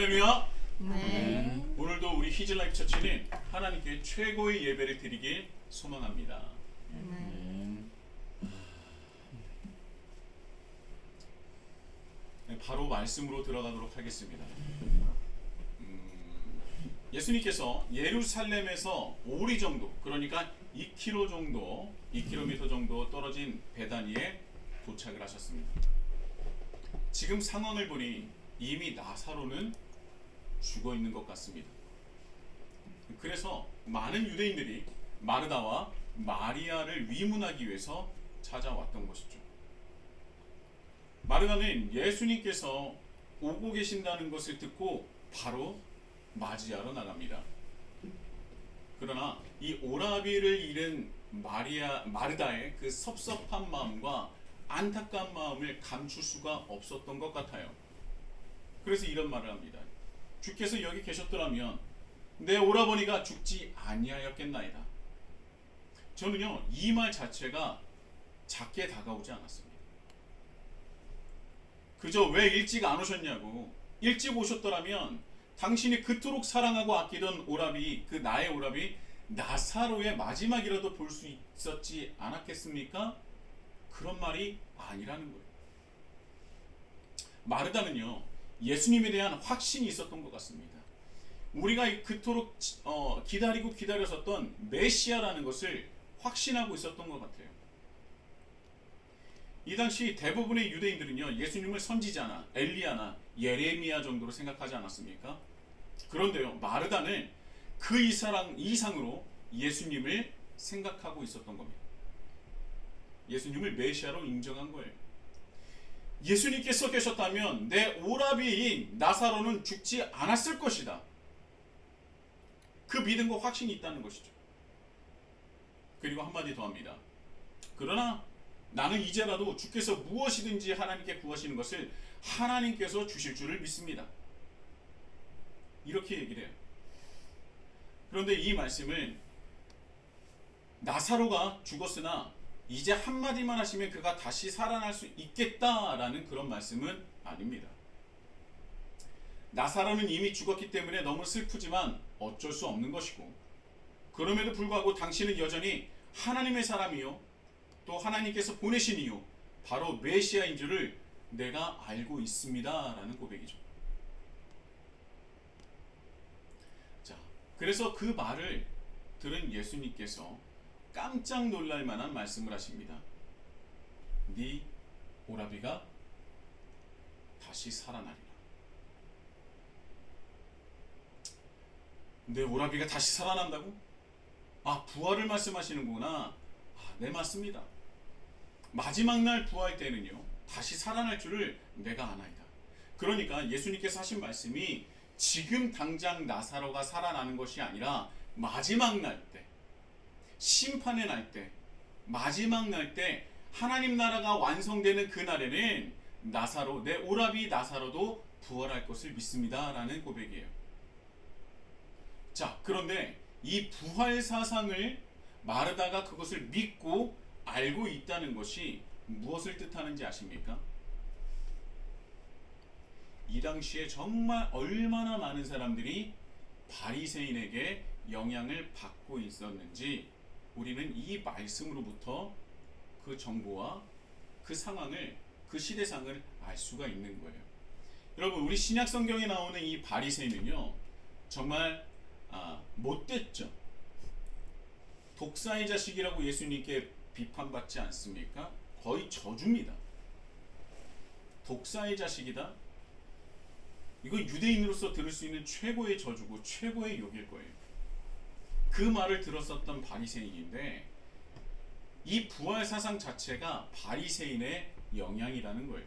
할렐루야. 네. 오늘도 우리 히즐라이프 처치는 하나님께 최고의 예배를 드리길 소망합니다. 네, 바로 말씀으로 들어가도록 하겠습니다. 예수님께서 예루살렘에서 오리 정도, 그러니까 2km 정도 떨어진 베다니에 도착을 하셨습니다. 지금 상황을 보니 이미 나사로는 죽어 있는 것 같습니다. 그래서 많은 유대인들이 마르다와 마리아를 위문하기 위해서 찾아왔던 것이죠. 마르다는 예수님께서 오고 계신다는 것을 듣고 바로 맞이하러 나갑니다. 그러나 이 오라비를 잃은 마르다의 그 섭섭한 마음과 안타까운 마음을 감출 수가 없었던 것 같아요. 그래서 이런 말을 합니다. 주께서 여기 계셨더라면 내 오라버니가 죽지 아니하였겠나이다. 저는요, 이 말 자체가 작게 다가오지 않았습니다. 그저 왜 일찍 안 오셨냐고, 일찍 오셨더라면 당신이 그토록 사랑하고 아끼던 오라비, 그 나의 오라비 나사로의 마지막이라도 볼 수 있었지 않았겠습니까? 그런 말이 아니라는 거예요. 마르다는요, 예수님에 대한 확신이 있었던 것 같습니다. 우리가 그토록 기다리고 기다렸었던 메시아라는 것을 확신하고 있었던 것 같아요. 이 당시 대부분의 유대인들은요, 예수님을 선지자나 엘리야나 예레미야 정도로 생각하지 않았습니까? 그런데요, 마르다는 그 이상으로 예수님을 생각하고 있었던 겁니다. 예수님을 메시아로 인정한 거예요. 예수님께서 계셨다면 내 오라비인 나사로는 죽지 않았을 것이다. 그 믿음과 확신이 있다는 것이죠. 그리고 한마디 더 합니다. 그러나 나는 이제라도 주께서 무엇이든지 하나님께 구하시는 것을 하나님께서 주실 줄을 믿습니다. 이렇게 얘기를 해요. 그런데 이 말씀은 나사로가 죽었으나 이제 한마디만 하시면 그가 다시 살아날 수 있겠다라는 그런 말씀은 아닙니다. 나사로는 이미 죽었기 때문에 너무 슬프지만 어쩔 수 없는 것이고, 그럼에도 불구하고 당신은 여전히 하나님의 사람이요, 또 하나님께서 보내신 이유, 바로 메시아인 줄을 내가 알고 있습니다 라는 고백이죠. 자, 그래서 그 말을 들은 예수님께서 깜짝 놀랄 만한 말씀을 하십니다. 네 오라비가 다시 살아나리라. 내 오라비가 다시 살아난다고? 아, 부활을 말씀하시는구나. 네, 맞습니다. 마지막 날 부활 때는요, 다시 살아날 줄을 내가 아나이다. 그러니까 예수님께서 하신 말씀이 지금 당장 나사로가 살아나는 것이 아니라 마지막 날 때, 심판의 날 때, 마지막 날 때 하나님 나라가 완성되는 그 날에는 나사로, 내 오라비 나사로도 부활할 것을 믿습니다 라는 고백이에요. 자, 그런데 이 부활 사상을 마르다가 그것을 믿고 알고 있다는 것이 무엇을 뜻하는지 아십니까? 이 당시에 정말 얼마나 많은 사람들이 바리새인에게 영향을 받고 있었는지 우리는 이 말씀으로부터 그 정보와 그 상황을, 그 시대상을 알 수가 있는 거예요. 여러분, 우리 신약 성경에 나오는 이 바리새인은요, 정말 못됐죠. 독사의 자식이라고 예수님께 비판받지 않습니까? 거의 저주입니다. 독사의 자식이다? 이거 유대인으로서 들을 수 있는 최고의 저주고 최고의 욕일 거예요. 그 말을 들었었던 바리새인인데, 이 부활 사상 자체가 바리새인의 영향이라는 거예요.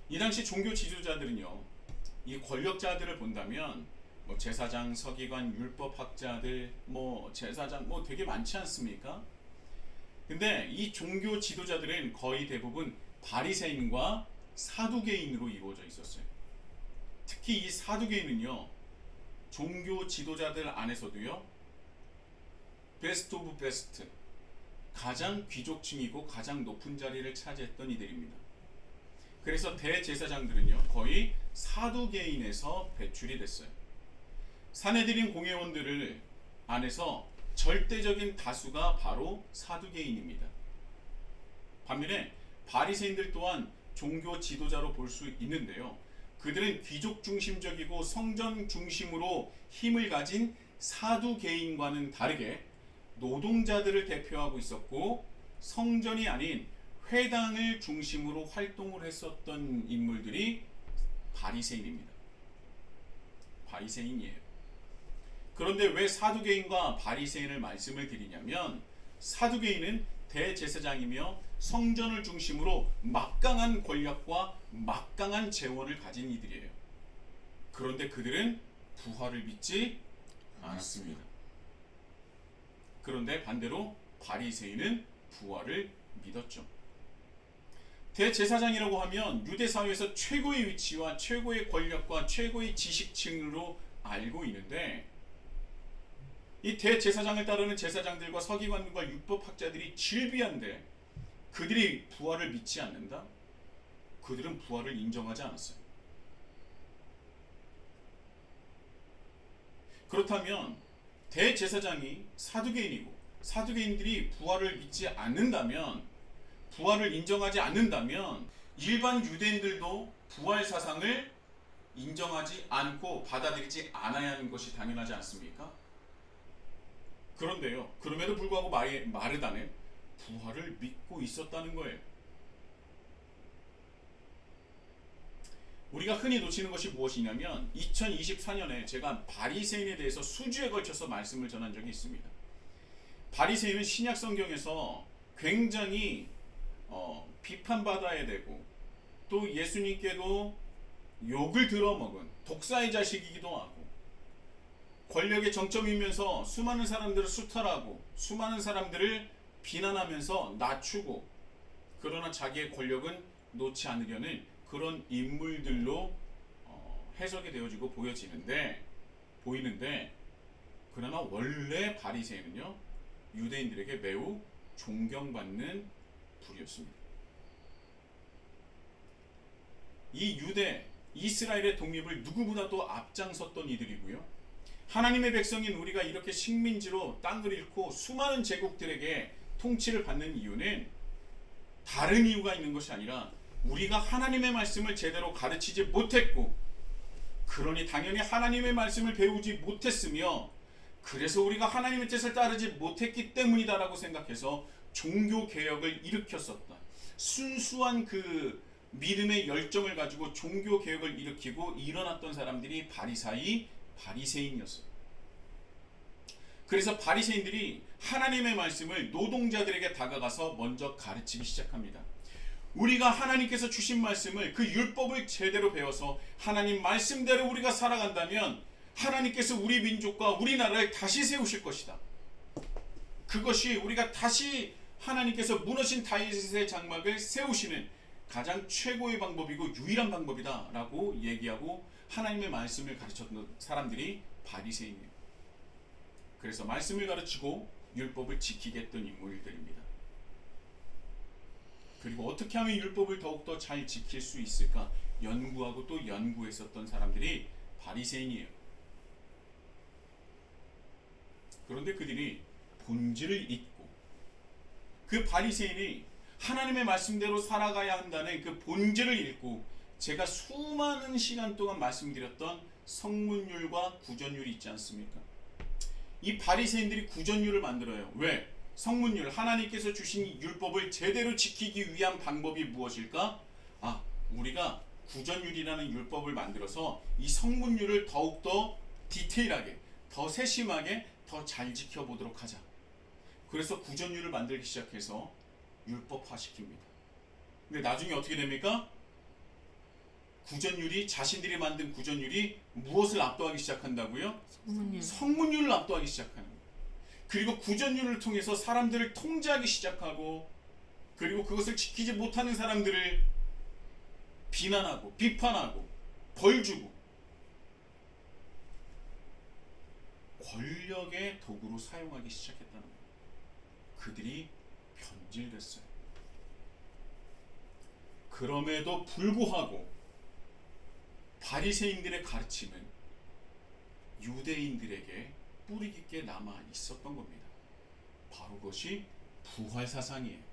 이 당시 종교 지도자들은요, 이 권력자들을 본다면 제사장, 서기관, 율법학자들, 제사장 되게 많지 않습니까? 근데 이 종교 지도자들은 거의 대부분 바리새인과 사두개인으로 이루어져 있었어요. 특히 이 사두개인은요, 종교 지도자들 안에서도요, 베스트 오브 베스트, 가장 귀족층이고 가장 높은 자리를 차지했던 이들입니다. 그래서 대제사장들은요 거의 사두개인에서 배출이 됐어요. 사내들인 공회원들을 안에서 절대적인 다수가 바로 사두개인입니다. 반면에 바리새인들 또한 종교 지도자로 볼 수 있는데요. 그들은 귀족 중심적이고 성전 중심으로 힘을 가진 사두개인과는 다르게 노동자들을 대표하고 있었고 성전이 아닌 회당을 중심으로 활동을 했었던 인물들이 바리새인입니다. 바리새인이에요. 그런데 왜 사두개인과 바리새인을 말씀을 드리냐면 사두개인은 대제사장이며 성전을 중심으로 막강한 권력과 막강한 재원을 가진 이들이에요. 그런데 그들은 부활을 믿지 않았습니다. 그런데 반대로 바리새인은 부활을 믿었죠. 대제사장이라고 하면 유대 사회에서 최고의 위치와 최고의 권력과 최고의 지식층으로 알고 있는데 이 대제사장을 따르는 제사장들과 서기관들과 율법학자들이 질비한데 그들이 부활을 믿지 않는다? 그들은 부활을 인정하지 않았어요. 그렇다면 대제사장이 사두개인이고 사두개인들이 부활을 믿지 않는다면 부활을 인정하지 않는다면 일반 유대인들도 부활 사상을 인정하지 않고 받아들이지 않아야 하는 것이 당연하지 않습니까? 그런데요. 그럼에도 불구하고 마르다는 부활을 믿고 있었다는 거예요. 우리가 흔히 놓치는 것이 무엇이냐면 2024년에 제가 바리새인에 대해서 수주에 걸쳐서 말씀을 전한 적이 있습니다. 바리새인은 신약 성경에서 굉장히 비판받아야 되고 또 예수님께도 욕을 들어먹은 독사의 자식이기도 하고 권력의 정점이면서 수많은 사람들을 수탈하고 수많은 사람들을 비난하면서 낮추고 그러나 자기의 권력은 놓지 않으려는 그런 인물들로 해석이 되어지고 보이는데 그러나 원래 바리새인은요 유대인들에게 매우 존경받는 부류였습니다. 이 유대 이스라엘의 독립을 누구보다도 앞장섰던 이들이고요. 하나님의 백성인 우리가 이렇게 식민지로 땅을 잃고 수많은 제국들에게 통치를 받는 이유는 다른 이유가 있는 것이 아니라 우리가 하나님의 말씀을 제대로 가르치지 못했고 그러니 당연히 하나님의 말씀을 배우지 못했으며 그래서 우리가 하나님의 뜻을 따르지 못했기 때문이다라고 생각해서 종교개혁을 일으켰었다. 순수한 그 믿음의 열정을 가지고 종교개혁을 일으키고 일어났던 사람들이 바리새인이었어요. 그래서 바리새인들이 하나님의 말씀을 노동자들에게 다가가서 먼저 가르치기 시작합니다. 우리가 하나님께서 주신 말씀을 그 율법을 제대로 배워서 하나님 말씀대로 우리가 살아간다면 하나님께서 우리 민족과 우리나라를 다시 세우실 것이다. 그것이 우리가 다시 하나님께서 무너진 다윗의 장막을 세우시는 가장 최고의 방법이고 유일한 방법이다 라고 얘기하고 하나님의 말씀을 가르쳤던 사람들이 바리새인이에요. 그래서 말씀을 가르치고 율법을 지키게 했던 인물들입니다. 그리고 어떻게 하면 율법을 더욱더 잘 지킬 수 있을까 연구하고 또 연구했었던 사람들이 바리새인이에요. 그런데 그들이 본질을 잊고 그 바리새인이 하나님의 말씀대로 살아가야 한다는 그 본질을 잃고 제가 수많은 시간 동안 말씀드렸던 성문율과 구전율이 있지 않습니까? 이 바리새인들이 구전율을 만들어요. 왜? 성문율, 하나님께서 주신 율법을 제대로 지키기 위한 방법이 무엇일까? 우리가 구전율이라는 율법을 만들어서 이 성문율을 더욱더 디테일하게, 더 세심하게, 더 잘 지켜보도록 하자. 그래서 구전율을 만들기 시작해서 율법화시킵니다. 근데 나중에 어떻게 됩니까? 자신들이 만든 구전율이 무엇을 압도하기 시작한다고요? 성문율을 압도하기 시작하는 거예요. 그리고 구전율을 통해서 사람들을 통제하기 시작하고 그리고 그것을 지키지 못하는 사람들을 비난하고 비판하고 벌주고 권력의 도구로 사용하기 시작했다는 거예요. 그들이 변질됐어요. 그럼에도 불구하고 바리새인들의 가르침은 유대인들에게 뿌리 깊게 남아 있었던 겁니다. 바로 그것이 부활 사상이에요.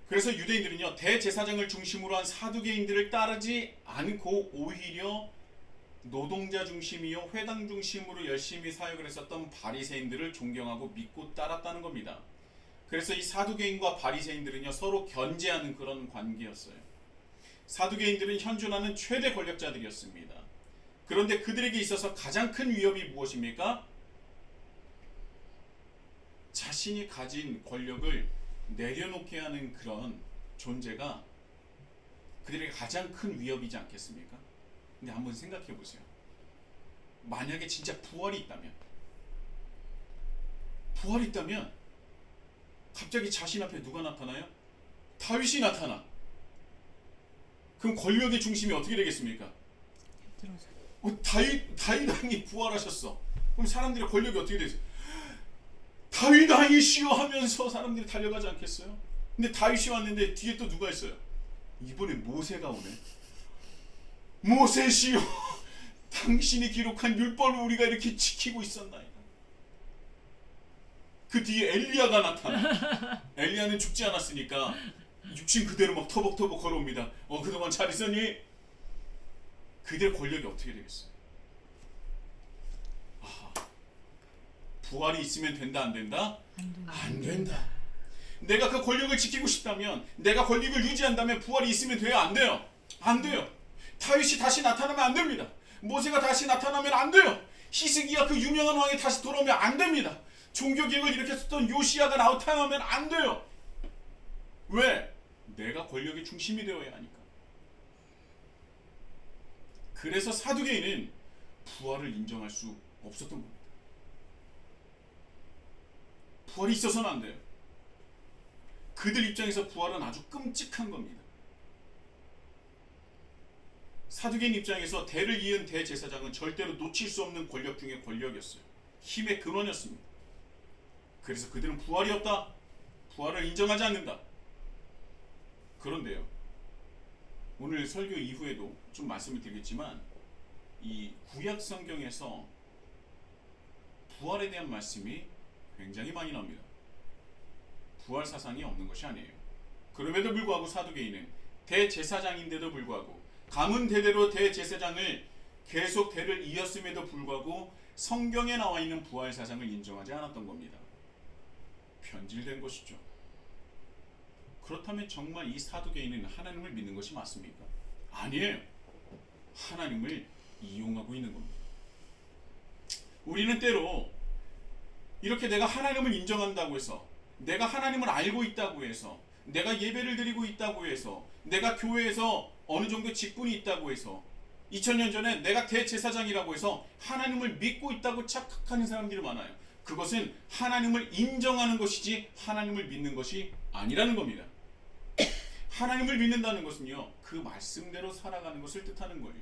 그래서 유대인들은요, 대제사장을 중심으로 한 사두개인들을 따르지 않고 오히려 노동자 중심이요 회당 중심으로 열심히 사역을 했었던 바리새인들을 존경하고 믿고 따랐다는 겁니다. 그래서 이 사두개인과 바리새인들은요 서로 견제하는 그런 관계였어요. 사두개인들은 현존하는 최대 권력자들이었습니다. 그런데 그들에게 있어서 가장 큰 위협이 무엇입니까? 자신이 가진 권력을 내려놓게 하는 그런 존재가 그들에게 가장 큰 위협이지 않겠습니까? 근데 한번 생각해 보세요. 만약에 진짜 부활이 있다면 갑자기 자신 앞에 누가 나타나요? 다윗이 나타나. 그럼 권력의 중심이 어떻게 되겠습니까? 다윗 왕이 부활하셨어. 그럼 사람들의 권력이 어떻게 되죠? 다윗 왕이시여 하면서 사람들이 달려가지 않겠어요? 근데 다윗이 왔는데 뒤에 또 누가 있어요? 이번에 모세가 오네. 모세시여 당신이 기록한 율법을 우리가 이렇게 지키고 있었나이다. 그 뒤에 엘리야가 나타나. 엘리야는 죽지 않았으니까 육신 그대로 막 터벅터벅 걸어옵니다. 그동안 잘 있었니? 그들의 권력이 어떻게 되겠어요? 부활이 있으면 된다 안 된다? 안 된다. 내가 그 권력을 지키고 싶다면, 내가 권력을 유지한다면 부활이 있으면 돼요 안 돼요? 안 돼요. 다윗이 다시 나타나면 안 됩니다. 모세가 다시 나타나면 안 돼요. 히스기야 그 유명한 왕이 다시 돌아오면 안 됩니다. 종교개혁을 일으켰었던 요시야가 나타나면 안 돼요. 왜? 내가 권력의 중심이 되어야 하니까. 그래서 사두개인은 부활을 인정할 수 없었던 겁니다. 부활이 있어서는 안 돼요. 그들 입장에서 부활은 아주 끔찍한 겁니다. 사두개인 입장에서 대를 이은 대제사장은 절대로 놓칠 수 없는 권력 중의 권력이었어요. 힘의 근원이었습니다. 그래서 그들은 부활이 없다. 부활을 인정하지 않는다. 그런데요, 오늘 설교 이후에도 좀 말씀을 드리겠지만 이 구약 성경에서 부활에 대한 말씀이 굉장히 많이 나옵니다. 부활 사상이 없는 것이 아니에요. 그럼에도 불구하고 사두개인은 대제사장인데도 불구하고 가문 대대로 대제사장을 계속 대를 이었음에도 불구하고 성경에 나와 있는 부활 사상을 인정하지 않았던 겁니다. 변질된 것이죠. 그렇다면 정말 이 사두개인은 하나님을 믿는 것이 맞습니까? 아니에요. 하나님을 이용하고 있는 겁니다. 우리는 때로 이렇게 내가 하나님을 인정한다고 해서, 내가 하나님을 알고 있다고 해서, 내가 예배를 드리고 있다고 해서, 내가 교회에서 어느 정도 직분이 있다고 해서, 2000년 전에 내가 대제사장이라고 해서 하나님을 믿고 있다고 착각하는 사람들이 많아요. 그것은 하나님을 인정하는 것이지 하나님을 믿는 것이 아니라는 겁니다. 하나님을 믿는다는 것은요, 그 말씀대로 살아가는 것을 뜻하는 거예요.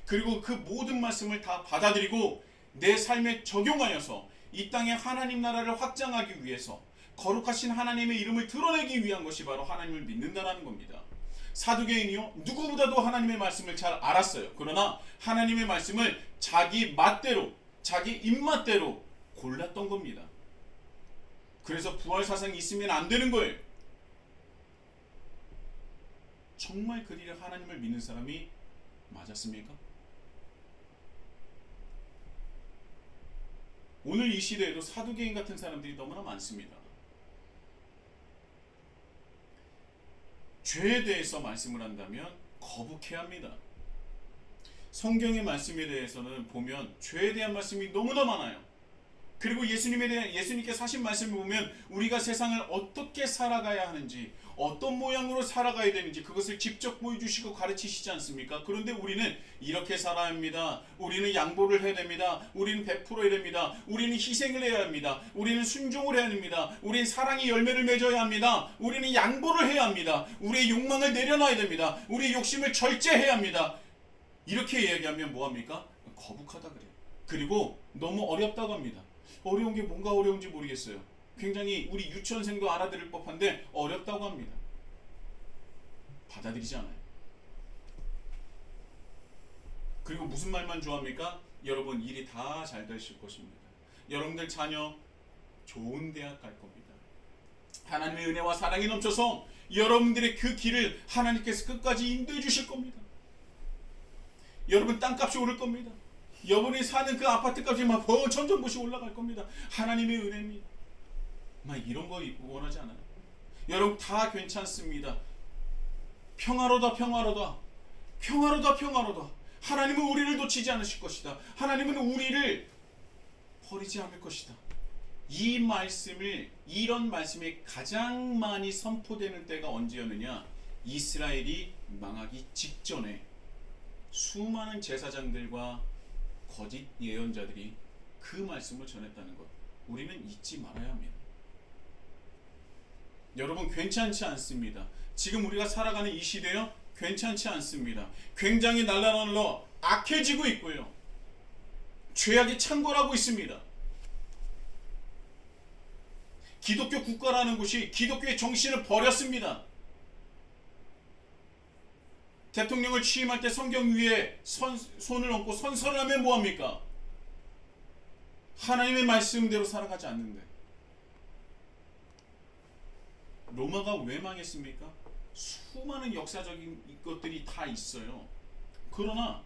그리고 그 모든 말씀을 다 받아들이고 내 삶에 적용하여서 이 땅에 하나님 나라를 확장하기 위해서 거룩하신 하나님의 이름을 드러내기 위한 것이 바로 하나님을 믿는다는 겁니다. 사두개인이요, 누구보다도 하나님의 말씀을 잘 알았어요. 그러나 하나님의 말씀을 자기 맛대로, 자기 입맛대로 골랐던 겁니다. 그래서 부활 사상이 있으면 안 되는 거예요. 정말 그들이 하나님을 믿는 사람이 맞았습니까? 오늘 이 시대에도 사두개인 같은 사람들이 너무나 많습니다. 죄에 대해서 말씀을 한다면 거북해야 합니다. 성경의 말씀에 대해서는 보면 죄에 대한 말씀이 너무나 많아요. 그리고 예수님께서 하신 말씀을 보면 우리가 세상을 어떻게 살아가야 하는지, 어떤 모양으로 살아가야 되는지 그것을 직접 보여주시고 가르치시지 않습니까? 그런데 우리는 이렇게 살아야 합니다. 우리는 양보를 해야 됩니다. 우리는 베풀어야 됩니다. 우리는 희생을 해야 합니다. 우리는 순종을 해야 합니다. 우리는 사랑의 열매를 맺어야 합니다. 우리는 양보를 해야 합니다. 우리의 욕망을 내려놔야 됩니다. 우리의 욕심을 절제해야 합니다. 이렇게 이야기하면 뭐합니까? 거북하다 그래요. 그리고 너무 어렵다고 합니다. 어려운 게 뭔가 어려운지 모르겠어요. 굉장히 우리 유치원생도 알아들을 법한데 어렵다고 합니다. 받아들이지 않아요. 그리고 무슨 말만 좋아합니까? 여러분 일이 다 잘 되실 것입니다. 여러분들 자녀 좋은 대학 갈 겁니다. 하나님의 은혜와 사랑이 넘쳐서 여러분들의 그 길을 하나님께서 끝까지 인도해 주실 겁니다. 여러분 땅값이 오를 겁니다. 여러분이 사는 그 아파트값이 막 천정부시 올라갈 겁니다. 하나님의 은혜입니다. 막 이런 거 원하지 않아요. 여러분 다 괜찮습니다. 평화로다 평화로다 평화로다 평화로다. 하나님은 우리를 놓치지 않으실 것이다. 하나님은 우리를 버리지 않을 것이다. 이 말씀을, 이런 말씀이 가장 많이 선포되는 때가 언제였느냐? 이스라엘이 망하기 직전에 수많은 제사장들과 거짓 예언자들이 그 말씀을 전했다는 것, 우리는 잊지 말아야 합니다. 여러분 괜찮지 않습니다. 지금 우리가 살아가는 이 시대요, 괜찮지 않습니다. 굉장히 날라날라 악해지고 있고요, 죄악이 창궐하고 있습니다. 기독교 국가라는 곳이 기독교의 정신을 버렸습니다. 대통령을 취임할 때 성경 위에 손을 얹고 선서를 하면 뭐합니까? 하나님의 말씀대로 살아가지 않는데. 로마가 왜 망했습니까? 수많은 역사적인 것들이 다 있어요. 그러나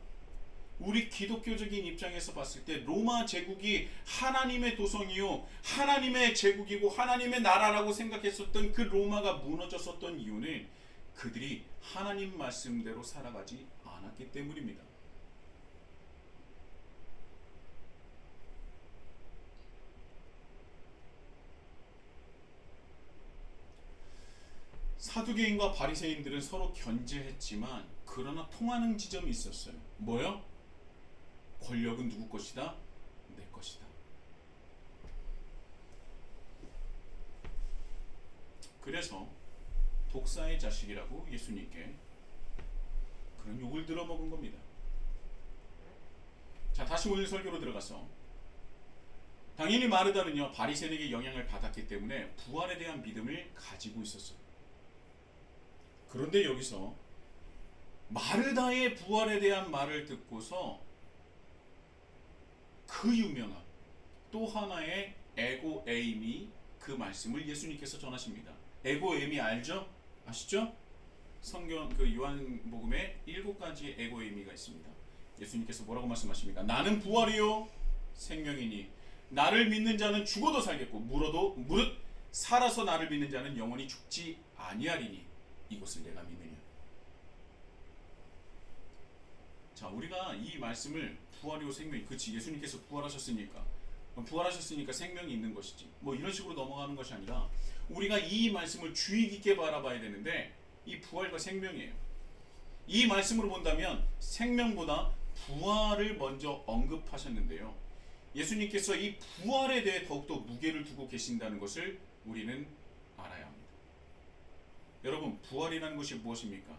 우리 기독교적인 입장에서 봤을 때 로마 제국이 하나님의 도성이요, 하나님의 제국이고 하나님의 나라라고 생각했었던 그 로마가 무너졌었던 이유는 그들이 하나님 말씀대로 살아가지 않았기 때문입니다. 사두개인과 바리새인들은 서로 견제했지만 그러나 통하는 지점이 있었어요. 뭐요? 권력은 누구 것이다? 내 것이다. 그래서 독사의 자식이라고 예수님께 그런 욕을 들어먹은 겁니다. 자, 다시 오늘 설교로 들어가서, 당연히 마르다는요 바리새인에게 영향을 받았기 때문에 부활에 대한 믿음을 가지고 있었어요. 그런데 여기서 마르다의 부활에 대한 말을 듣고서 그 유명한 또 하나의 에고에임이 그 말씀을 예수님께서 전하십니다. 에고에임이 알죠? 아시죠? 성경 그 요한복음에 7가지의 에고에임이가 있습니다. 예수님께서 뭐라고 말씀하십니까? 나는 부활이요 생명이니 나를 믿는 자는 죽어도 살겠고 무릇 살아서 나를 믿는 자는 영원히 죽지 아니하리니 이것을 내가 믿느냐. 자, 우리가 이 말씀을 부활이요 생명이, 그치, 예수님께서 부활하셨으니까 생명이 있는 것이지, 뭐 이런 식으로 넘어가는 것이 아니라 우리가 이 말씀을 주의 깊게 바라봐야 되는데, 이 부활과 생명이에요. 이 말씀으로 본다면 생명보다 부활을 먼저 언급하셨는데요, 예수님께서 이 부활에 대해 더욱더 무게를 두고 계신다는 것을 우리는 알아야 합니다. 여러분, 부활이라는 것이 무엇입니까?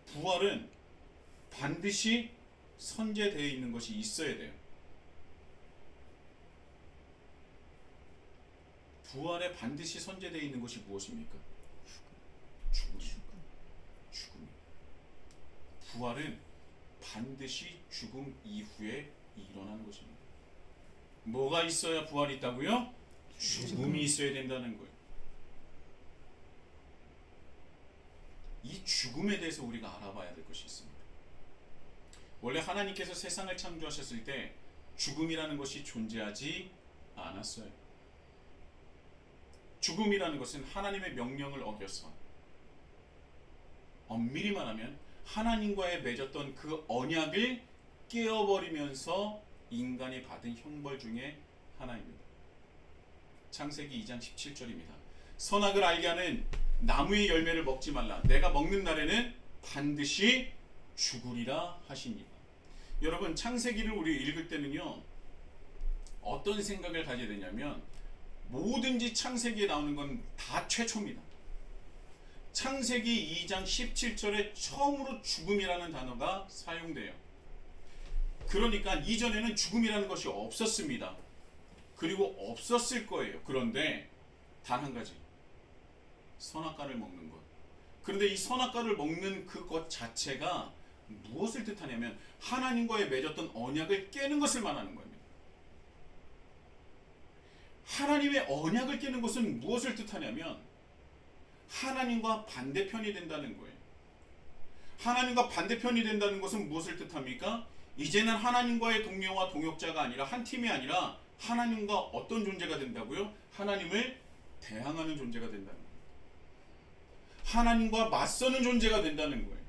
부활은 반드시 선제되어 있는 것이 있어야 돼요. 부활에 반드시 선제되어 있는 것이 무엇입니까? 죽음. 부활은 반드시 죽음 이후에 일어나는 것입니다. 뭐가 있어야 부활이 있다고요? 죽음이 있어야 된다는 거예요. 이 죽음에 대해서 우리가 알아봐야 될 것이 있습니다. 원래 하나님께서 세상을 창조하셨을 때 죽음이라는 것이 존재하지 않았어요. 죽음이라는 것은 하나님의 명령을 어겨서, 엄밀히 말하면 하나님과의 맺었던 그 언약을 깨어버리면서 인간이 받은 형벌 중에 하나입니다. 창세기 2장 17절입니다. 선악을 알게 하는 나무의 열매를 먹지 말라. 내가 먹는 날에는 반드시 죽으리라 하십니다. 여러분, 창세기를 우리 읽을 때는요, 어떤 생각을 가져야 되냐면, 뭐든지 창세기에 나오는 건 다 최초입니다. 창세기 2장 17절에 처음으로 죽음이라는 단어가 사용돼요. 그러니까 이전에는 죽음이라는 것이 없었습니다. 그리고 없었을 거예요. 그런데 단 한 가지, 선악과를 먹는 것. 그런데 이 선악과를 먹는 그것 자체가 무엇을 뜻하냐면 하나님과의 맺었던 언약을 깨는 것을 말하는 겁니다. 하나님의 언약을 깨는 것은 무엇을 뜻하냐면 하나님과 반대편이 된다는 거예요. 하나님과 반대편이 된다는 것은 무엇을 뜻합니까? 이제는 하나님과의 동료와 동역자가 아니라 한 팀이 아니라 하나님과 어떤 존재가 된다고요? 하나님을 대항하는 존재가 된다는 거예요. 하나님과 맞서는 존재가 된다는 거예요.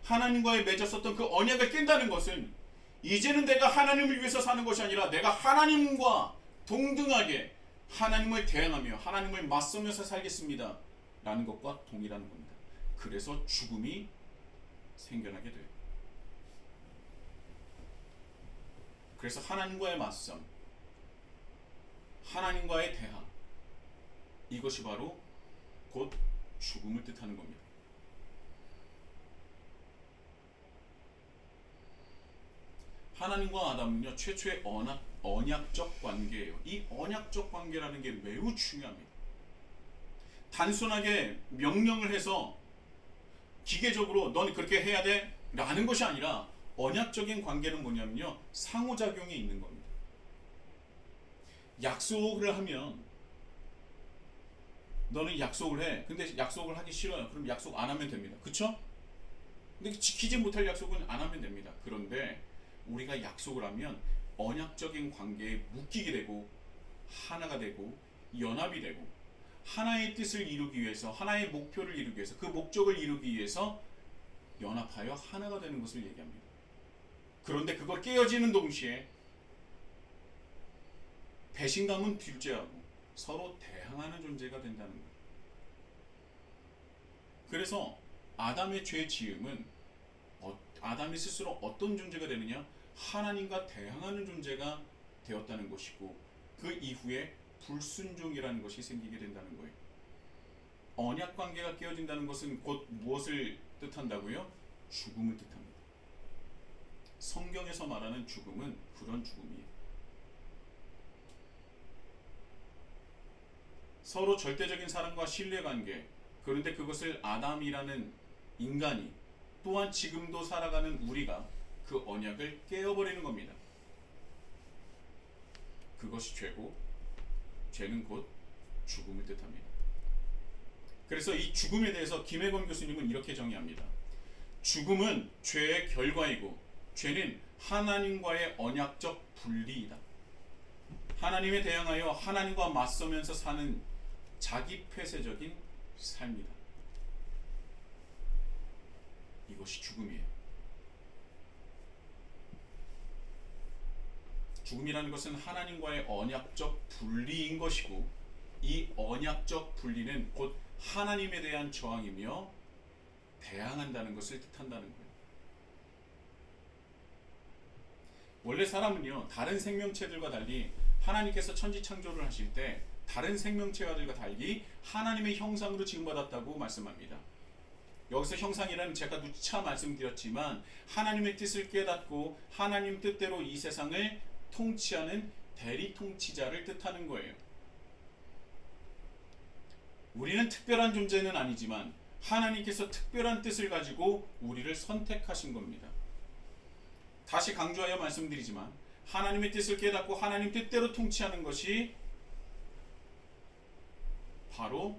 하나님과의 맺었었던 그 언약을 깬다는 것은 이제는 내가 하나님을 위해서 사는 것이 아니라 내가 하나님과 동등하게 하나님을 대항하며 하나님을 맞서면서 살겠습니다 라는 것과 동일한 겁니다. 그래서 죽음이 생겨나게 돼요. 그래서 하나님과의 맞선, 하나님과의 대항, 이것이 바로 곧 죽음을 뜻하는 겁니다. 하나님과 아담은요 최초의 언약적 관계예요. 이 언약적 관계라는 게 매우 중요합니다. 단순하게 명령을 해서 기계적으로 넌 그렇게 해야 돼 라는 것이 아니라 언약적인 관계는 뭐냐면요 상호작용이 있는 겁니다. 약속을 하면 너는 약속을 해. 근데 약속을 하기 싫어요. 그럼 약속 안 하면 됩니다. 그쵸? 근데 지키지 못할 약속은 안 하면 됩니다. 그런데 우리가 약속을 하면 언약적인 관계에 묶이게 되고 하나가 되고 연합이 되고 하나의 뜻을 이루기 위해서 하나의 목표를 이루기 위해서 그 목적을 이루기 위해서 연합하여 하나가 되는 것을 얘기합니다. 그런데 그걸 깨어지는 동시에 배신감은 둘째하고 서로 대항하는 존재가 된다는 거예요. 그래서 아담의 죄 지음은 아담이 스스로 어떤 존재가 되느냐? 하나님과 대항하는 존재가 되었다는 것이고 그 이후에 불순종이라는 것이 생기게 된다는 거예요. 언약 관계가 깨어진다는 것은 곧 무엇을 뜻한다고요? 죽음을 뜻합니다. 성경에서 말하는 죽음은 그런 죽음이에요. 서로 절대적인 사랑과 신뢰관계, 그런데 그것을 아담이라는 인간이 또한 지금도 살아가는 우리가 그 언약을 깨어버리는 겁니다. 그것이 죄고 죄는 곧 죽음을 뜻합니다. 그래서 이 죽음에 대해서 김혜건 교수님은 이렇게 정의합니다. 죽음은 죄의 결과이고 죄는 하나님과의 언약적 분리이다. 하나님에 대항하여 하나님과 맞서면서 사는 자기 폐쇄적인 삶이다. 이것이 죽음이에요. 죽음이라는 것은 하나님과의 언약적 분리인 것이고 이 언약적 분리는 곧 하나님에 대한 저항이며 대항한다는 것을 뜻한다는 거예요. 원래 사람은요 다른 생명체들과 달리 하나님께서 천지창조를 하실 때 다른 생명체들과 달리 하나님의 형상으로 지음받았다고 말씀합니다. 여기서 형상이라는 제가 누차 말씀드렸지만 하나님의 뜻을 깨닫고 하나님 뜻대로 이 세상을 통치하는 대리 통치자를 뜻하는 거예요. 우리는 특별한 존재는 아니지만 하나님께서 특별한 뜻을 가지고 우리를 선택하신 겁니다. 다시 강조하여 말씀드리지만 하나님의 뜻을 깨닫고 하나님 뜻대로 통치하는 것이 바로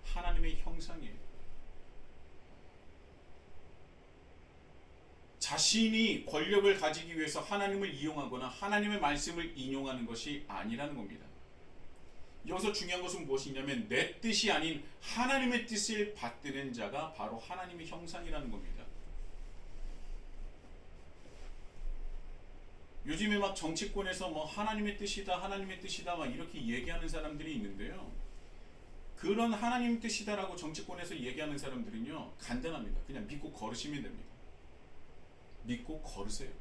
하나님의 형상이에요. 자신이 권력을 가지기 위해서 하나님을 이용하거나 하나님의 말씀을 인용하는 것이 아니라는 겁니다. 여기서 중요한 것은 무엇이냐면 내 뜻이 아닌 하나님의 뜻을 받드는 자가 바로 하나님의 형상이라는 겁니다. 요즘에 막 정치권에서 뭐 하나님의 뜻이다 하나님의 뜻이다 막 이렇게 얘기하는 사람들이 있는데요, 그런 하나님 뜻이다라고 정치권에서 얘기하는 사람들은요 간단합니다. 그냥 믿고 걸으시면 됩니다. 믿고 걸으세요.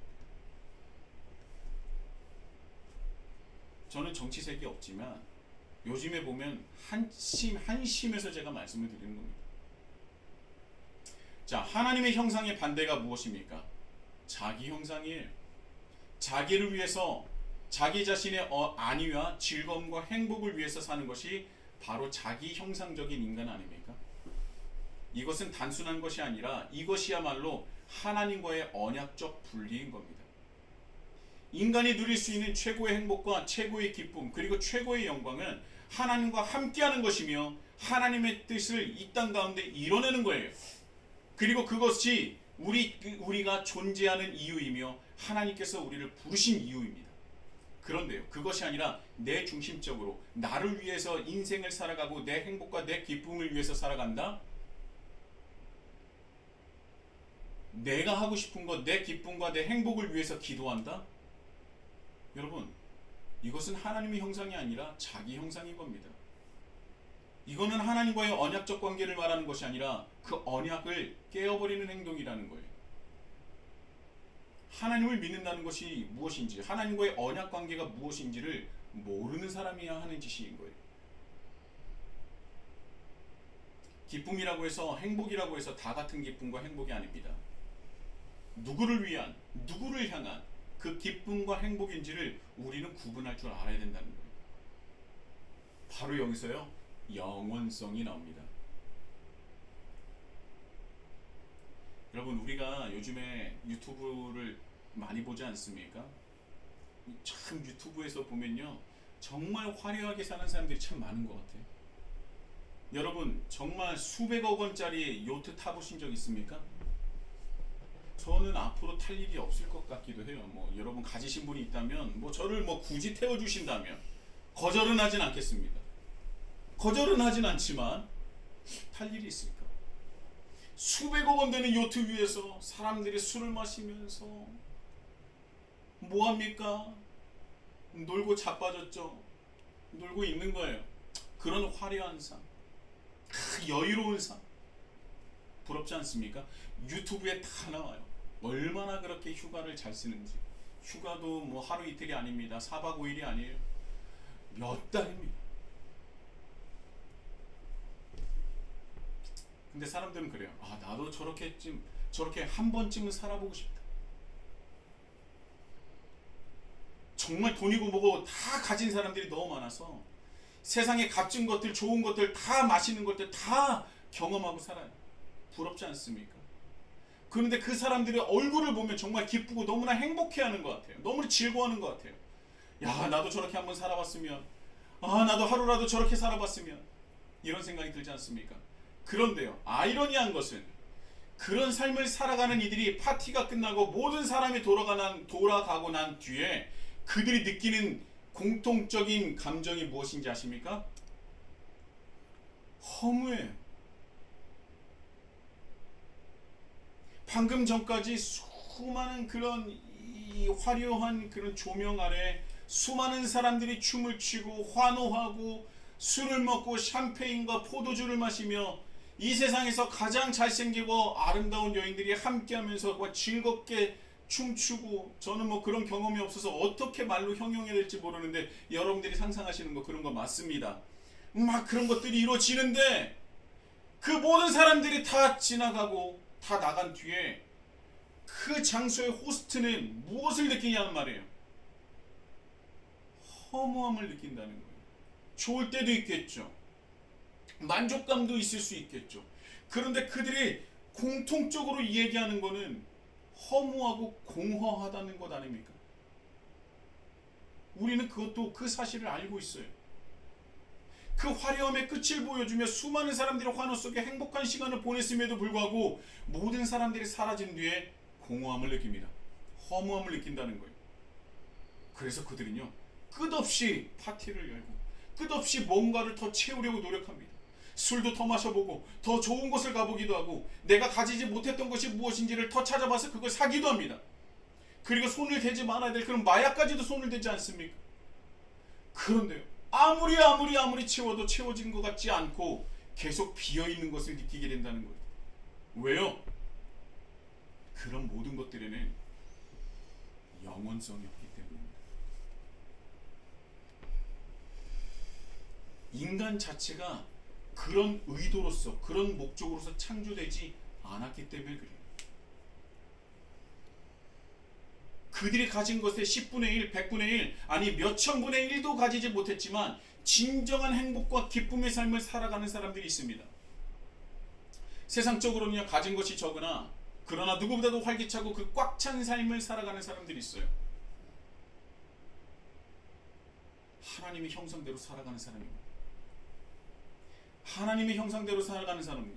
저는 정치색이 없지만 요즘에 보면 한심해서 제가 말씀을 드리는 겁니다. 자, 하나님의 형상의 반대가 무엇입니까? 자기 형상이에요. 자기를 위해서 자기 자신의 안위와 즐거움과 행복을 위해서 사는 것이 바로 자기 형상적인 인간 아닙니까? 이것은 단순한 것이 아니라 이것이야말로 하나님과의 언약적 분리인 겁니다. 인간이 누릴 수 있는 최고의 행복과 최고의 기쁨 그리고 최고의 영광은 하나님과 함께하는 것이며 하나님의 뜻을 이 땅 가운데 이뤄내는 거예요. 그리고 그것이 우리가 존재하는 이유이며 하나님께서 우리를 부르신 이유입니다. 그런데요, 그것이 아니라 내 중심적으로 나를 위해서 인생을 살아가고 내 행복과 내 기쁨을 위해서 살아간다? 내가 하고 싶은 것, 내 기쁨과 내 행복을 위해서 기도한다? 여러분, 이것은 하나님의 형상이 아니라 자기 형상인 겁니다. 이거는 하나님과의 언약적 관계를 말하는 것이 아니라 그 언약을 깨어버리는 행동이라는 거예요. 하나님을 믿는다는 것이 무엇인지, 하나님과의 언약 관계가 무엇인지를 모르는 사람이야 하는 짓인 거예요. 기쁨이라고 해서, 행복이라고 해서 다 같은 기쁨과 행복이 아닙니다. 누구를 위한, 누구를 향한 그 기쁨과 행복인지를 우리는 구분할 줄 알아야 된다는 거예요. 바로 여기서요, 영원성이 나옵니다. 여러분, 우리가 요즘에 유튜브를 많이 보지 않습니까? 참 유튜브에서 보면요, 정말 화려하게 사는 사람들이 참 많은 것 같아요. 여러분, 정말 수백억 원짜리 요트 타보신 적 있습니까? 저는 앞으로 탈 일이 없을 것 같기도 해요. 여러분 가지신 분이 있다면 저를 굳이 태워주신다면 거절은 하진 않겠습니다. 거절은 하진 않지만 탈 일이 있을까? 수백억 원 되는 요트 위에서 사람들이 술을 마시면서 뭐합니까? 놀고 자빠졌죠. 놀고 있는 거예요. 그런 화려한 삶, 여유로운 삶, 부럽지 않습니까? 유튜브에 다 나와요. 얼마나 그렇게 휴가를 잘 쓰는지. 휴가도 하루 이틀이 아닙니다. 4박 5일이 아니에요. 몇 달입니다. 근데 사람들은 그래요. 나도 저렇게 한 번쯤은 살아보고 싶다. 정말 돈이고 뭐고 다 가진 사람들이 너무 많아서 세상에 값진 것들, 좋은 것들, 다 맛있는 것들 다 경험하고 살아요. 부럽지 않습니까? 그런데 그 사람들의 얼굴을 보면 정말 기쁘고 너무나 행복해하는 것 같아요. 너무나 즐거워하는 것 같아요. 야, 나도 저렇게 한번 살아봤으면, 나도 하루라도 저렇게 살아봤으면, 이런 생각이 들지 않습니까? 그런데요, 아이러니한 것은 그런 삶을 살아가는 이들이 파티가 끝나고 모든 사람이 돌아가고 난 뒤에 그들이 느끼는 공통적인 감정이 무엇인지 아십니까? 허무해요. 방금 전까지 수많은 그런 화려한 그런 조명 아래 수많은 사람들이 춤을 추고 환호하고 술을 먹고 샴페인과 포도주를 마시며 이 세상에서 가장 잘생기고 아름다운 여인들이 함께하면서 즐겁게 춤추고, 저는 그런 경험이 없어서 어떻게 말로 형용해야 될지 모르는데 여러분들이 상상하시는 그런 거 맞습니다. 막 그런 것들이 이루어지는데 그 모든 사람들이 다 지나가고 다 나간 뒤에 그 장소의 호스트는 무엇을 느끼냐는 말이에요. 허무함을 느낀다는 거예요. 좋을 때도 있겠죠. 만족감도 있을 수 있겠죠. 그런데 그들이 공통적으로 얘기하는 거는 허무하고 공허하다는 것 아닙니까? 우리는 그 사실을 알고 있어요. 그 화려함의 끝을 보여주며 수많은 사람들이 환호 속에 행복한 시간을 보냈음에도 불구하고 모든 사람들이 사라진 뒤에 공허함을 느낍니다. 허무함을 느낀다는 거예요. 그래서 그들은요, 끝없이 파티를 열고 끝없이 뭔가를 더 채우려고 노력합니다. 술도 더 마셔보고 더 좋은 곳을 가보기도 하고 내가 가지지 못했던 것이 무엇인지를 더 찾아봐서 그걸 사기도 합니다. 그리고 손을 대지 말아야 될 그런 마약까지도 손을 대지 않습니까? 그런데요, 아무리 채워도 채워진 것 같지 않고 계속 비어있는 것을 느끼게 된다는 거예요. 왜요? 그런 모든 것들에는 영원성이 없기 때문입니다. 인간 자체가 그런 의도로서, 그런 목적으로서 창조되지 않았기 때문에 그래요. 그들이 가진 것의 10분의 1, 100분의 1, 아니 몇천분의 1도 가지지 못했지만 진정한 행복과 기쁨의 삶을 살아가는 사람들이 있습니다. 세상적으로는요, 가진 것이 적으나 그러나 누구보다도 활기차고 그 꽉 찬 삶을 살아가는 사람들이 있어요. 하나님의 형상대로 살아가는 사람입니다. 하나님의 형상대로 살아가는 사람은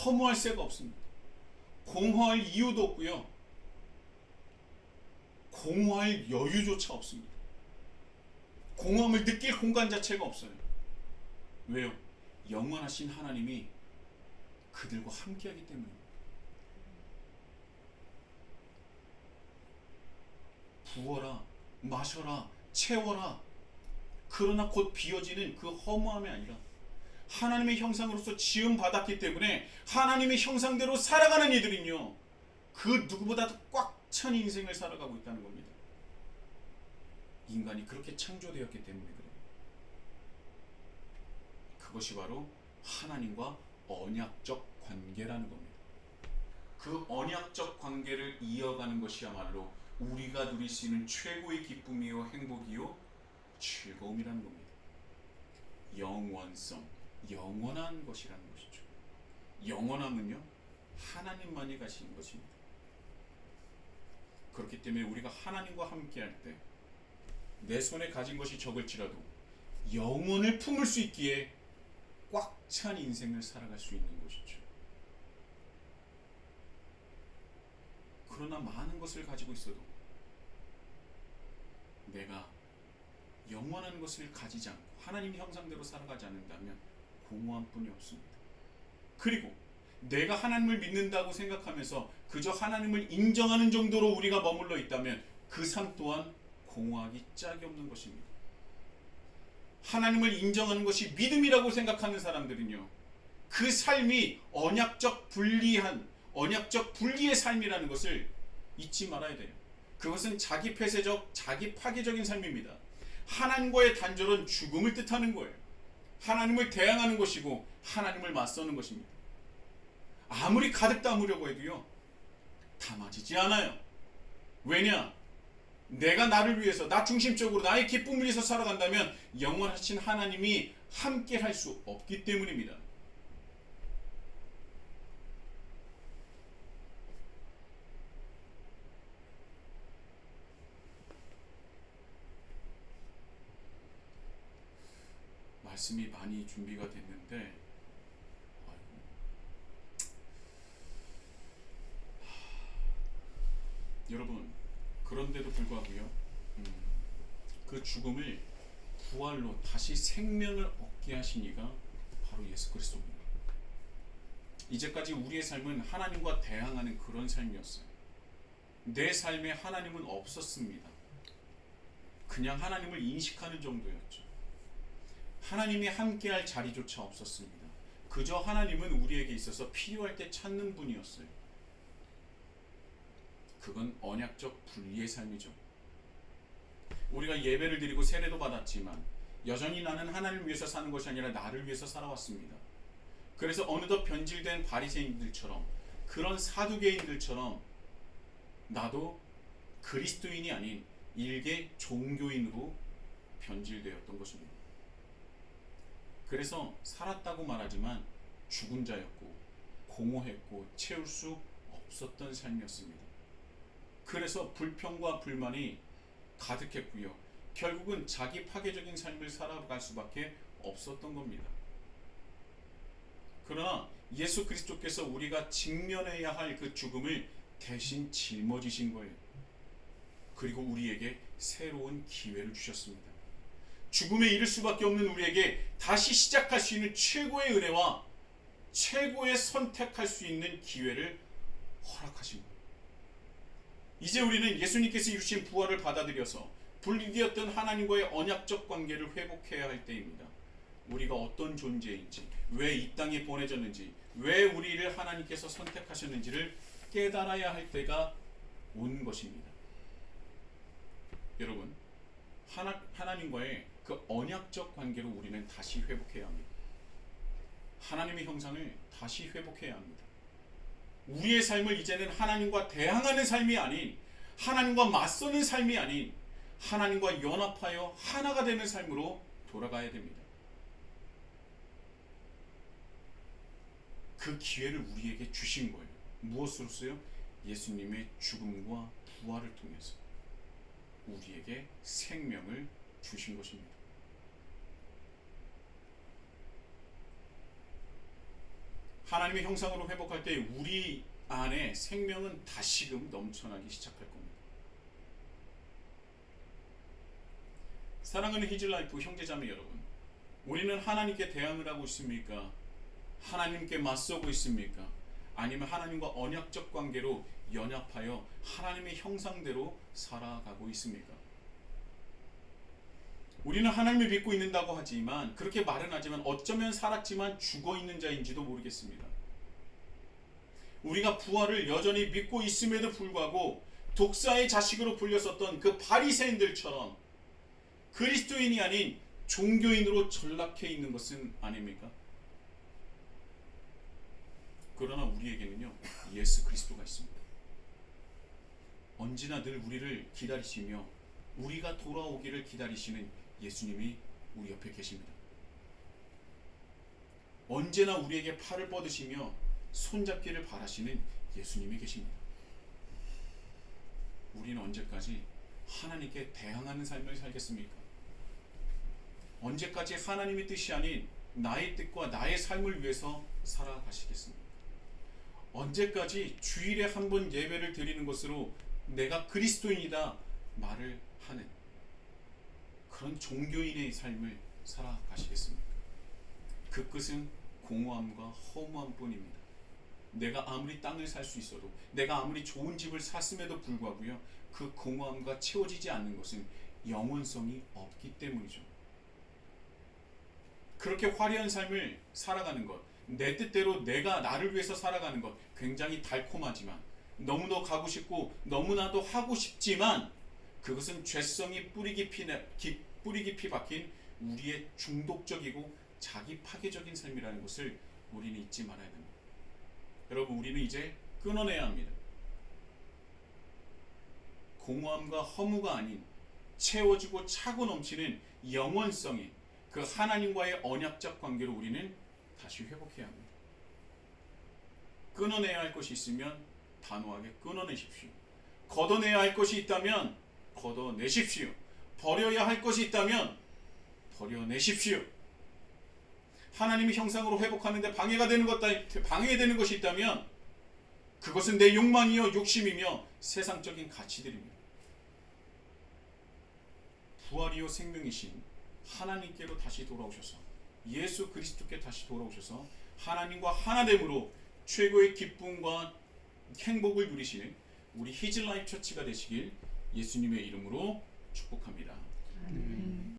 허무할 새가 없습니다. 공허할 이유도 없고요, 공허할 여유조차 없습니다. 공허함을 느낄 공간 자체가 없어요. 왜요? 영원하신 하나님이 그들과 함께하기 때문입니다. 부어라, 마셔라, 채워라. 그러나 곧 비어지는 그 허무함이 아니라 하나님의 형상으로서 지음 받았기 때문에 하나님의 형상대로 살아가는 이들은요, 그 누구보다도 꽉 찬 인생을 살아가고 있다는 겁니다. 인간이 그렇게 창조되었기 때문에 그래요. 그것이 바로 하나님과 언약적 관계라는 겁니다. 그 언약적 관계를 이어가는 것이야말로 우리가 누릴 수 있는 최고의 기쁨이요 행복이요 즐거움이라는 겁니다. 영원성, 영원한 것이라는 것이죠. 영원함은요, 하나님만이 가시는 것입니다. 그렇기 때문에 우리가 하나님과 함께할 때 내 손에 가진 것이 적을지라도 영원을 품을 수 있기에 꽉 찬 인생을 살아갈 수 있는 것이죠. 그러나 많은 것을 가지고 있어도 내가 영원한 것을 가지지 않고 하나님 형상대로 살아가지 않는다면 공허함뿐이 없습니다. 그리고 내가 하나님을 믿는다고 생각하면서 그저 하나님을 인정하는 정도로 우리가 머물러 있다면 그 삶 또한 공허하기 짝이 없는 것입니다. 하나님을 인정하는 것이 믿음이라고 생각하는 사람들은요, 그 삶이 언약적 분리의 삶이라는 것을 잊지 말아야 돼요. 그것은 자기 폐쇄적, 자기 파괴적인 삶입니다. 하나님과의 단절은 죽음을 뜻하는 거예요. 하나님을 대항하는 것이고 하나님을 맞서는 것입니다. 아무리 가득 담으려고 해도요, 담아지지 않아요. 왜냐? 내가 나를 위해서, 나 중심적으로 나의 기쁨을 위해서 살아간다면 영원하신 하나님이 함께 할 수 없기 때문입니다. 말씀이 많이 준비가 됐는데 여러분, 그런데도 불구하고요, 그 죽음을 부활로 다시 생명을 얻게 하신 이가 바로 예수 그리스도입니다. 이제까지 우리의 삶은 하나님과 대항하는 그런 삶이었어요. 내 삶에 하나님은 없었습니다. 그냥 하나님을 인식하는 정도였죠. 하나님이 함께할 자리조차 없었습니다. 그저 하나님은 우리에게 있어서 필요할 때 찾는 분이었어요. 그건 언약적 분리의 삶이죠. 우리가 예배를 드리고 세례도 받았지만 여전히 나는 하나님을 위해서 사는 것이 아니라 나를 위해서 살아왔습니다. 그래서 어느덧 변질된 바리새인들처럼, 그런 사두개인들처럼 나도 그리스도인이 아닌 일개 종교인으로 변질되었던 것입니다. 그래서 살았다고 말하지만 죽은 자였고 공허했고 채울 수 없었던 삶이었습니다. 그래서 불평과 불만이 가득했고요, 결국은 자기 파괴적인 삶을 살아갈 수밖에 없었던 겁니다. 그러나 예수 그리스도께서 우리가 직면해야 할 그 죽음을 대신 짊어지신 거예요. 그리고 우리에게 새로운 기회를 주셨습니다. 죽음에 이를 수밖에 없는 우리에게 다시 시작할 수 있는 최고의 은혜와 최고의 선택할 수 있는 기회를 허락하신 거예요. 이제 우리는 예수님께서 이루신 부활을 받아들여서 분리되었던 하나님과의 언약적 관계를 회복해야 할 때입니다. 우리가 어떤 존재인지, 왜 이 땅에 보내졌는지, 왜 우리를 하나님께서 선택하셨는지를 깨달아야 할 때가 온 것입니다. 여러분, 하나님과의 그 언약적 관계로 우리는 다시 회복해야 합니다. 하나님의 형상을 다시 회복해야 합니다. 우리의 삶을 이제는 하나님과 대항하는 삶이 아닌 하나님과 맞서는 삶이 아닌 하나님과 연합하여 하나가 되는 삶으로 돌아가야 됩니다. 그 기회를 우리에게 주신 거예요. 무엇으로서요? 예수님의 죽음과 부활을 통해서 우리에게 생명을 주신 것입니다. 하나님의 형상으로 회복할 때 우리 안에 생명은 다시금 넘쳐나기 시작할 겁니다. 사랑하는 히즐라이프 형제자매 여러분, 우리는 하나님께 대항을 하고 있습니까? 하나님께 맞서고 있습니까? 아니면 하나님과 언약적 관계로 연합하여 하나님의 형상대로 살아가고 있습니까? 우리는 하나님을 믿고 있는다고 하지만, 그렇게 말은 하지만 어쩌면 살았지만 죽어 있는 자인지도 모르겠습니다. 우리가 부활을 여전히 믿고 있음에도 불구하고 독사의 자식으로 불렸었던 그 바리새인들처럼 그리스도인이 아닌 종교인으로 전락해 있는 것은 아닙니까? 그러나 우리에게는요, 예수 그리스도가 있습니다. 언제나 늘 우리를 기다리시며 우리가 돌아오기를 기다리시는 예수님이 우리 옆에 계십니다. 언제나 우리에게 팔을 뻗으시며 손잡기를 바라시는 예수님이 계십니다. 우리는 언제까지 하나님께 대항하는 삶을 살겠습니까? 언제까지 하나님의 뜻이 아닌 나의 뜻과 나의 삶을 위해서 살아가시겠습니까? 언제까지 주일에 한 번 예배를 드리는 것으로 내가 그리스도인이다 말을 하는 그런 종교인의 삶을 살아가시겠습니까? 그 끝은 공허함과 허무함 뿐입니다. 내가 아무리 땅을 살 수 있어도, 내가 아무리 좋은 집을 샀음에도 불구하고요, 그 공허함과 채워지지 않는 것은 영원성이 없기 때문이죠. 그렇게 화려한 삶을 살아가는 것, 내 뜻대로 내가 나를 위해서 살아가는 것, 굉장히 달콤하지만, 너무도 가고 싶고 너무나도 하고 싶지만, 그것은 죄성이 뿌리 깊이 박힌 우리의 중독적이고 자기 파괴적인 삶이라는 것을 우리는 잊지 말아야 됩니다. 여러분, 우리는 이제 끊어내야 합니다. 공허함과 허무가 아닌 채워지고 차고 넘치는 영원성인 그 하나님과의 언약적 관계로 우리는 다시 회복해야 합니다. 끊어내야 할 것이 있으면 단호하게 끊어내십시오. 걷어내야 할 것이 있다면 걷어내십시오. 버려야 할 것이 있다면 버려내십시오. 하나님의 형상으로 회복하는데 방해되는 것이 있다면 그것은 내 욕망이요 욕심이며 세상적인 가치들입니다. 부활이요 생명이신 하나님께로 다시 돌아오셔서, 예수 그리스도께 다시 돌아오셔서 하나님과 하나됨으로 최고의 기쁨과 행복을 누리시는 우리 히즐라이프 처치가 되시길 예수님의 이름으로 축복합니다.